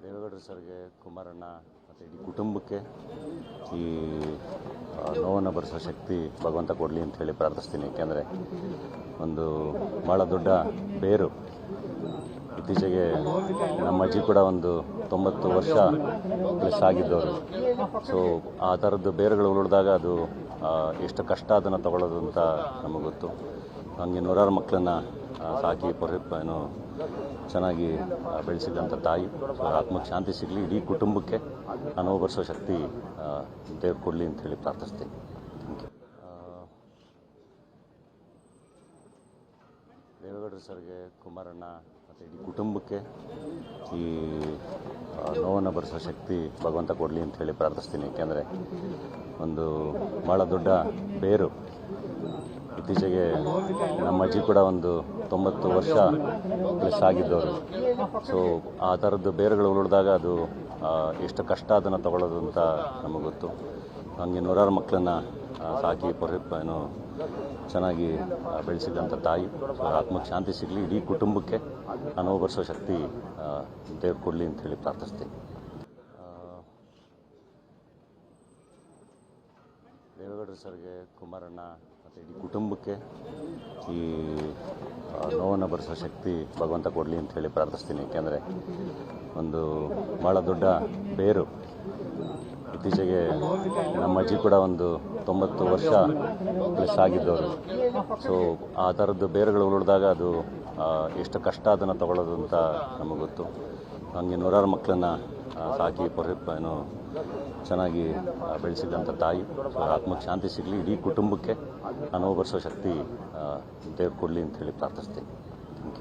ದೇವೇಗೌಡರು ಸರ್ಗೆ, ಕುಮಾರಣ್ಣ ಮತ್ತು ಇಡೀ ಕುಟುಂಬಕ್ಕೆ ಈ ನೋವನ್ನು ಭರಿಸೋ ಶಕ್ತಿ ಭಗವಂತ ಕೊಡಲಿ ಅಂತ ಹೇಳಿ ಪ್ರಾರ್ಥಿಸ್ತೀನಿ. ಏಕೆಂದರೆ ಒಂದು ಭಾಳ ದೊಡ್ಡ ಬೇರು. ಇತ್ತೀಚೆಗೆ ನಮ್ಮ ಅಜ್ಜಿ ಕೂಡ ಒಂದು 90 ವರ್ಷ ಪ್ಲಸ್ ಆಗಿದ್ದವರು. ಸೊ ಆ ಥರದ್ದು ಬೇರುಗಳು ಉಳಿದಾಗ ಅದು ಎಷ್ಟು ಕಷ್ಟ ಅದನ್ನು ತಗೊಳ್ಳೋದು ಅಂತ ನಮಗೆ ಗೊತ್ತು. ಹಾಗೆ ನೂರಾರು ಮಕ್ಕಳನ್ನು ಸಾಕಿ ಏನು ಚೆನ್ನಾಗಿ ಬೆಳೆಸಿದಂಥ ತಾಯಿ. ಸೊ ಆತ್ಮಕ್ಕೆ ಶಾಂತಿ ಸಿಗಲಿ, ಇಡೀ ಕುಟುಂಬಕ್ಕೆ ಆ ನೋವು ಭರಿಸೋ ಶಕ್ತಿ ದೇವ್ರು ಕೊಡಲಿ ಅಂತ ಹೇಳಿ ಪ್ರಾರ್ಥಿಸ್ತೀನಿ. Thank you. ದೇವೇಗೌಡರು ಸರ್ಗೆ, ಕುಮಾರಣ್ಣ ಮತ್ತು ಇಡೀ ಕುಟುಂಬಕ್ಕೆ ಈ ನೋವನ್ನು ಭರಿಸೋ ಶಕ್ತಿ ಭಗವಂತ ಕೊಡಲಿ ಅಂತ ಹೇಳಿ ಪ್ರಾರ್ಥಿಸ್ತೀನಿ. ಏಕೆಂದರೆ ಒಂದು ಭಾಳ ದೊಡ್ಡ ಬೇರು. ಇತ್ತೀಚೆಗೆ ನಮ್ಮ ಅಜ್ಜಿ ಕೂಡ ಒಂದು 90 ವರ್ಷ ಪ್ಲಸ್ ಆಗಿದ್ದವರು. ಸೊ ಆ ಥರದ್ದು ಬೇರುಗಳು ಉಳಿದಾಗ ಅದು ಎಷ್ಟು ಕಷ್ಟ ಅದನ್ನು ತಗೊಳ್ಳೋದು ಅಂತ ನಮಗೆ ಗೊತ್ತು. ಹಾಗೆ ನೂರಾರು ಮಕ್ಕಳನ್ನು ಸಾಕಿ ಏನು ಚೆನ್ನಾಗಿ ಬೆಳೆಸಿದಂಥ ತಾಯಿ. ಸೊ ಆತ್ಮಕ್ಕೆ ಶಾಂತಿ ಸಿಗಲಿ, ಇಡೀ ಕುಟುಂಬಕ್ಕೆ ಆ ನೋವು ಭರಿಸೋ ಶಕ್ತಿ ದೇವ್ರು ಕೊಡಲಿ ಅಂತ ಹೇಳಿ ಪ್ರಾರ್ಥಿಸ್ತೀನಿ. ದೇವೇಗೌಡರು ಸರ್ಗೆ, ಕುಮಾರಣ್ಣ ಮತ್ತು ಇಡೀ ಕುಟುಂಬಕ್ಕೆ ಈ ನೋವನ್ನು ಭರಿಸೋ ಶಕ್ತಿ ಭಗವಂತ ಕೊಡಲಿ ಅಂತ ಹೇಳಿ ಪ್ರಾರ್ಥಿಸ್ತೀನಿ. ಏಕೆಂದರೆ ಒಂದು ಭಾಳ ದೊಡ್ಡ ಬೇರು. ಇತ್ತೀಚೆಗೆ ನಮ್ಮ ಅಜ್ಜಿ ಕೂಡ ಒಂದು 90 ವರ್ಷ ಪ್ಲಸ್ ಆಗಿದ್ದವರು. ಸೊ ಆ ಥರದ್ದು ಬೇರುಗಳು ಉಳಿದಾಗ ಅದು ಎಷ್ಟು ಕಷ್ಟ ಅದನ್ನು ತಗೊಳ್ಳೋದು ಅಂತ ನಮಗೆ ಗೊತ್ತು. ಹಾಗೆ ನೂರಾರು ಮಕ್ಕಳನ್ನು ಸಾಕಿ ಏನು ಚೆನ್ನಾಗಿ ಬೆಳೆಸಿದಂಥ ತಾಯಿ. ಸೊ ಆತ್ಮಕ್ಕೆ ಶಾಂತಿ ಸಿಗಲಿ, ಇಡೀ ಕುಟುಂಬಕ್ಕೆ ಆ ನೋವು ಭರಿಸೋ ಶಕ್ತಿ ದೇವ್ರು ಕೊಡಲಿ ಅಂತ ಹೇಳಿ ಪ್ರಾರ್ಥಿಸ್ತೀನಿ.